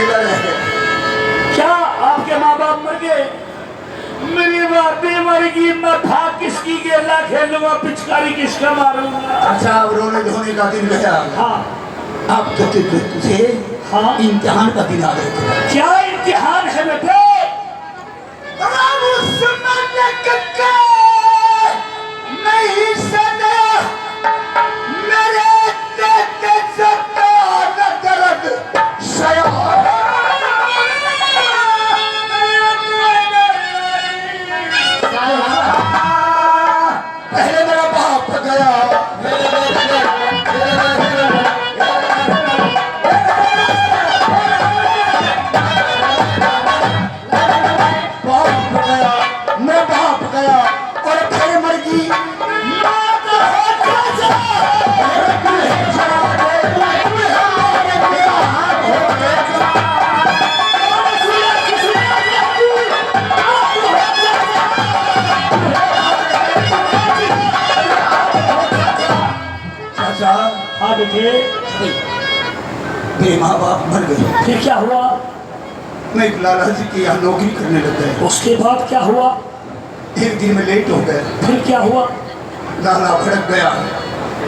अकेला रह गया। क्या आपके माँ बाप मर गए? मेरी बातें मर गई, मैं था किसकी गेला खेलूंगा, पिचकारी किसका मारूंगा। अच्छा अब रोने धोने का दिन गया। हाँ अब तो तुझे हाँ इम्तिहान का दिन आ गया। क्या इम्तिहान है बेटे? नहीं सदा मेरे दर्द पहले मेरा बाप गया, मैं बाप गया और फिर मर गई। चाचा हाँ बेटे, मेरे माँ बाप मर गए। फिर क्या हुआ? मैं एक लाला जी के यहाँ नौकरी करने लग गया। उसके बाद क्या हुआ? एक दिन में लेट हो गया। फिर क्या हुआ? लाला भड़क गया,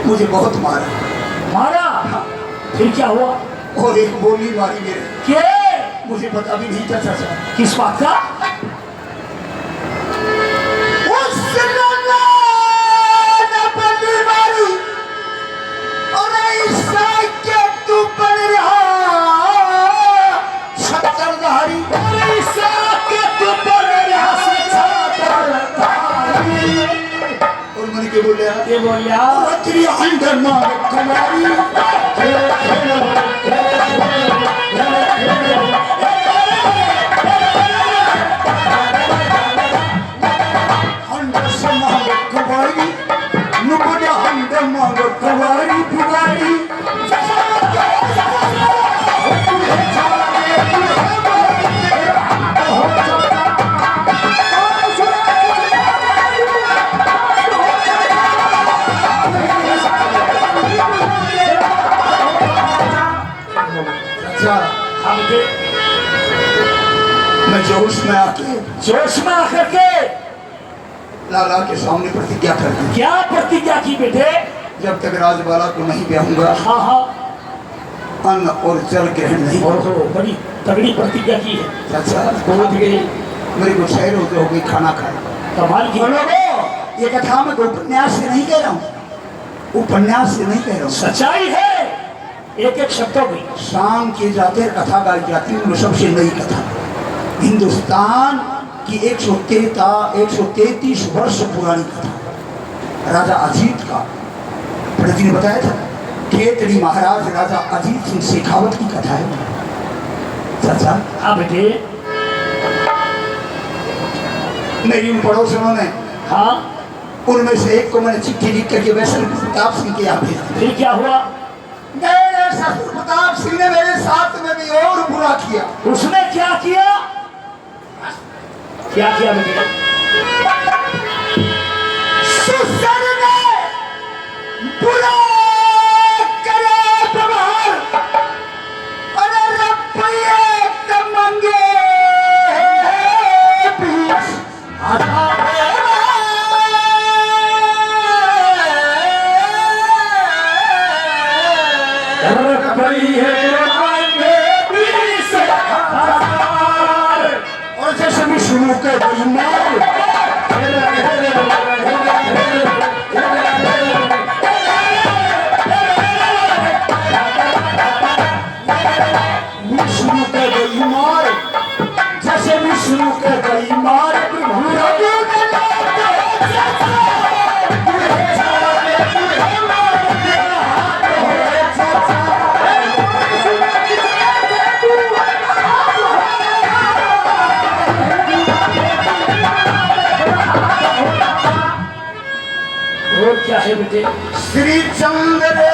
मुझे बहुत मारा। मारा? फिर क्या हुआ? और एक बोली मारी मेरे, के? मुझे पता भी नहीं था चाचा। किस बात का? उस लाला ने बंदी मारी और ऐसा के तू बन रहा छतरधारी। ऐसा के तू बन रहा छतरधारी। और मैंने क्या बोला? ये बोलिया तेरी अंदर मार तुम्हारी अंदर से मार कुमारी नुबड़ा अंदर मार कुमारी पुरानी। हम के मैं जोश में आके जोश में आकर के लाला के सामने प्रतिज्ञा कर दी, क्या प्रतिज्ञा की बेटे? जब तक राजबाला को नहीं ब्याहूंगा हाँ हाँ, अन्न और जल ग्रहण नहीं। और हो बड़ी तगड़ी प्रतिज्ञा की है। चाचा बोल गए मेरे को 6 रोज हो गई खाना खाए। कमाल की। ये कथा मैं उपन्यास से नहीं कह रहा हूँ, उपन्यास से नहीं कह रहा हूँ। सच्चाई है, एक एक शब्दों की। शाम के जाते कथा गाई जाती है, सबसे नई कथा। हिंदुस्तान की 133 वर्ष पुरानी कथा, राजा अजीत का प्रति ने बताया था। खेतड़ी महाराज राजा अजीत सिंह शेखावत की कथा है चाचा। हाँ बेटे। मेरी उन पड़ोसियों ने, हाँ, उनमें से एक को मैंने चिट्ठी लिख करके वैष्णव प्रताप सिंह के यहाँ भेजा। फिर क्या हुआ? मेरे ससुर प्रताप सिंह ने मेरे साथ में भी और बुरा किया। उसने क्या किया? क्या किया बेटे? ससुर ने बुरा करे व्यवहार, अरे रुपये तो मंगे बीस हजार। और जैसे भी शुरू कर जैसे भी शुरू कर गई मार और क्या है बेटे? श्री चंद्र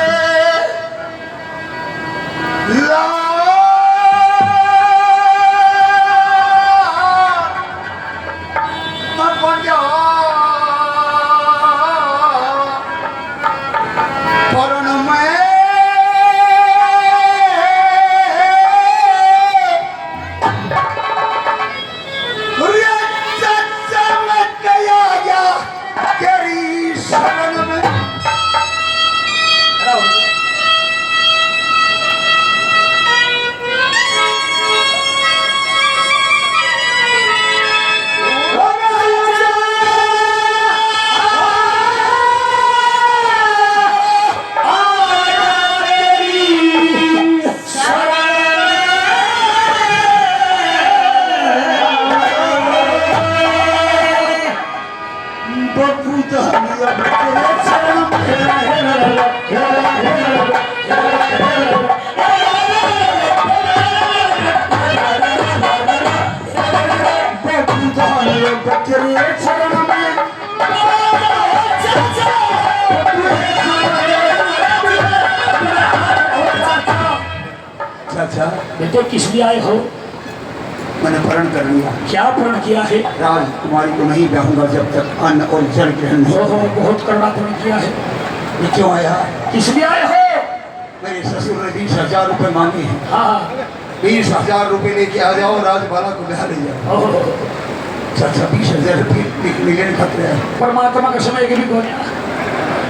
अच्छा बेटे किस लिए आए हो? मैंने प्रण कर लिया, क्या प्रण किया है? राजकुमारी को नहीं ब्याहूंगा जब तक अन्न और जल ग्रहण नहीं। ओहो, बहुत कड़वा प्रण किया है। ये क्यों आया? किस लिए आए हो? मेरे ससुर ने 20,000 रुपये मांगे हैं। हाँ 20,000 रुपये लेके आ जाओ, राजबाला को ब्याह ले जाओ। ओहो, चाचा 20,000 रुपये मिलियन खतरे है। परमात्मा का समय के भी गोनिया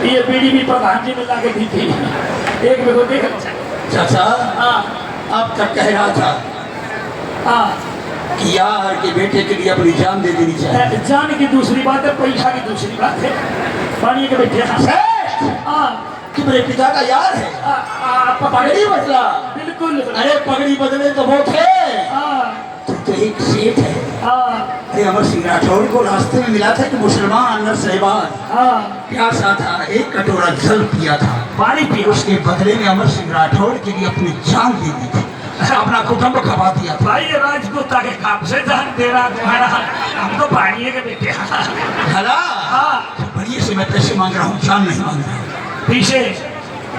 ये पीढ़ी भी प्रधान जी में लाके दी थी, एक भी को देख। चाचा हाँ अब तक कह रहा था हाँ, कि यार के बेटे के लिए अपनी जान दे देनी चाहिए। जान की दूसरी बात है, पैसा की दूसरी बात है। पानी के बैठे हाँ कि मेरे पिता का यार है। पगड़ी बदला? बिल्कुल। अरे पगड़ी बदले तो वो थे, तू तो एक सेठ है। अरे अमर सिंह राठौर को रास्ते में मिला था कि मुसलमान अनवर साहिबान प्यासा था, एक कटोरा जल पिया था, पानी पी, उसके बदले में अमर सिंह राठौर के लिए अपनी जान दे दी थी, अपना कुटुंब खपा दिया था। भाई राजपूता के काम से जान दे रहा तुम्हारा, हम तो पानी के बेटे। भला बढ़िया से मैं पैसे मांग रहा हूँ, जान नहीं मांग रहा हूँ। पीछे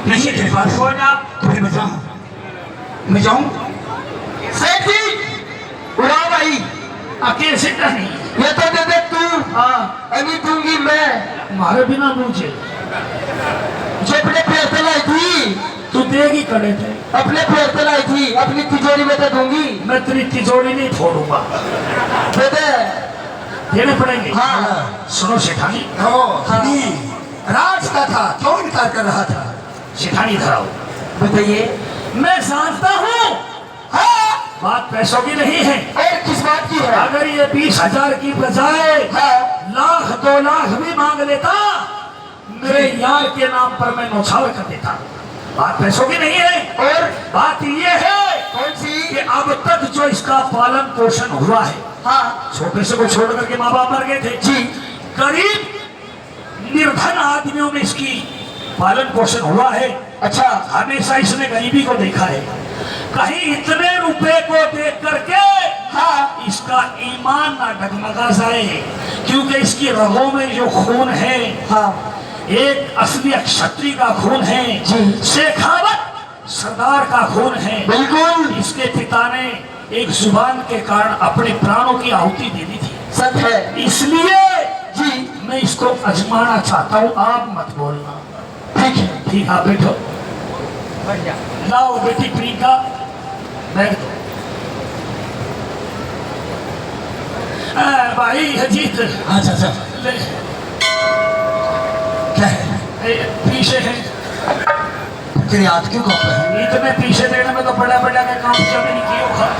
नहीं तेरे पास कौन आप? तुम्हें मैं जाऊँ? सेठ जी उड़ाओ भाई, अकेले से नहीं, ये तो दे दे तू। हाँ अभी दूंगी मैं। हमारे बिना मुझे जो अपने पैसे लाई थी, तू देगी कड़े थे, अपने पैसे लाई थी, अपनी तिजोरी में तो दूंगी। मैं तेरी तिजोरी नहीं फोड़ूंगा, दे दे। देने पड़ेंगे। हाँ सुनो शेठानी, राज का था, क्यों इनकार कर रहा था? शेठानी इधर आओ। बताइए। मैं जानता हूँ बात पैसों की नहीं है। और किस बात की है? अगर ये 20,000 की बजाय लाख 2 लाख भी मांग लेता, मेरे यार के नाम पर मैं नौछावर कर देता। बात पैसों की नहीं है, और बात ये है कौन सी? कि अब तक जो इसका पालन पोषण हुआ है, हाँ छोटे से को छोड़ करके माँ बाप मर गए थे जी, गरीब निर्धन आदमियों में इसकी पालन पोषण हुआ है। अच्छा हमेशा इसने गरीबी को देखा है। कहीं इतने रुपए को देख करके इसका ईमान ना डगमगा जाए, क्योंकि इसकी रगों में जो खून है एक असली क्षत्रिय का खून है, शेखावत सरदार का खून है। बिल्कुल इसके पिता ने एक जुबान के कारण अपने प्राणों की आहुति दे दी थी। सच है इसलिए जी। मैं इसको आजमाना चाहता हूँ, आप मत बोलना। ठीक है। ठीक है बैठो। लाओ बेटी प्रियंका बैठ दो। भाई अजीत अच्छा अच्छा ले, क्या है? पीछे है, तेरे हाथ क्यों कप है? इतने पीछे देने में तो बड़ा बड़ा के काम जमीन की औकात।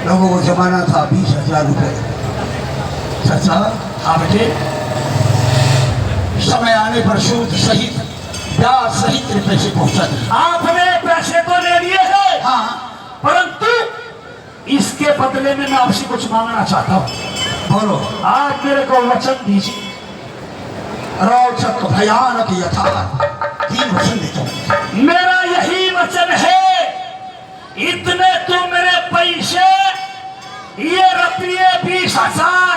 लोगों को जमाना था 20,000 रुपये। चाचा हाँ बेटे, समय आने पर सूद सहित ब्याज सहित तेरे पैसे पहुंचा दिए। आपने पैसे तो ले लिए हैं, हाँ परंतु इसके बदले में मैं आपसे कुछ मांगना चाहता हूँ। बोलो। आज मेरे को वचन दीजिए। रोचक भयानक यथार्थ 3 वचन देता हूँ। मेरा यही वचन है, इतने तुम मेरे पैसे, ये रुपये 20,000,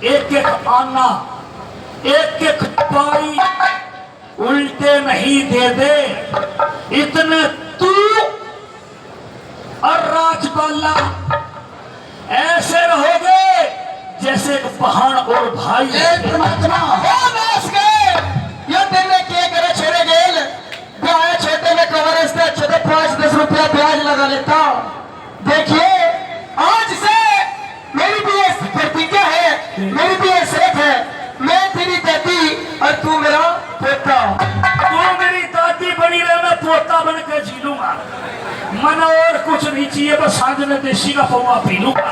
एक एक आना, एक एक पाई उल्टे नहीं दे दे। इतने तू और राजपाला ऐसे रहोगे जैसे एक बहन और भाई। छोड़े गेल छोटे में कवर छोटे 5-10 रुपया ब्याज लगा लेता। देखिए आज से मेरी भी ये प्रतिज्ञा है, मेरी भी ये शर्त है, मैं तेरी दादी और तू मेरा पोता। तू मेरी दादी बनी रहे, मैं पोता बन के जी लूंगा। मन और कुछ नहीं चाहिए, बस सांझ में देसी का पौवा पी लूंगा।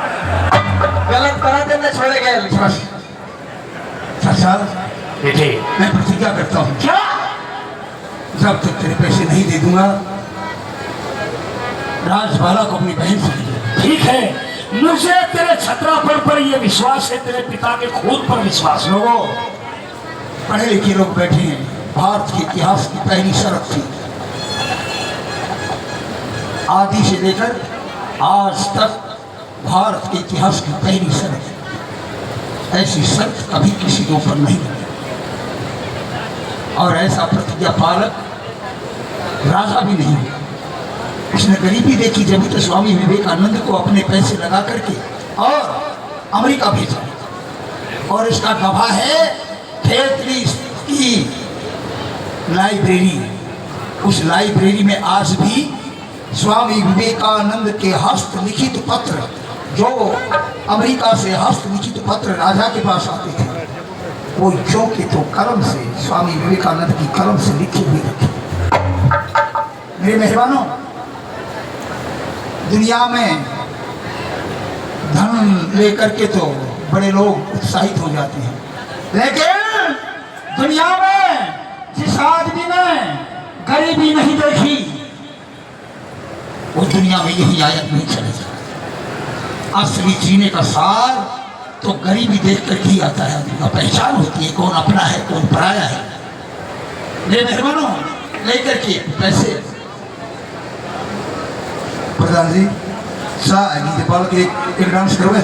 गलत करा देना छोड़े गए। चाचा बेटे मैं प्रतिज्ञा करता हूँ, क्या? जब तक तेरे पैसे नहीं दे दूंगा राजबाला को अपनी बहन से दे। ठीक है, मुझे तेरे छत्रापन पर यह विश्वास है, तेरे पिता के खून पर विश्वास है। लोगों पढ़े लिखे लोग बैठे हैं, भारत के इतिहास की पहली शर्त थी, आदि से लेकर आज तक भारत के इतिहास की पहली शर्त, ऐसी शर्त कभी किसी के ऊपर नहीं लगी। और ऐसा प्रतिज्ञा पालक राजा भी नहीं हुआ। उसने गरीबी देखी, जब तो स्वामी विवेकानंद को अपने पैसे लगा करके और अमेरिका भेजा। और इसका गवाह है खेतरी की लाइब्रेरी। उस लाइब्रेरी में आज भी स्वामी विवेकानंद के हस्तलिखित पत्र, जो अमेरिका से हस्तलिखित पत्र राजा के पास आते थे, वो जो के तो कलम से, स्वामी विवेकानंद की कलम से लिखे हुए रखे। मेरे मेहमानों, दुनिया में धन लेकर के तो बड़े लोग उत्साहित हो जाते हैं, लेकिन दुनिया में जिस आदमी ने गरीबी नहीं देखी, वो दुनिया में यही आयत नहीं चलेगा। असली जीने का सार तो गरीबी देख कर ही आता है। आदमी का पहचान होती है कौन अपना है कौन पराया है। मेरे मेहमानों, लेकर के पैसे प्रधान जी शाह के एक डांस करवाए।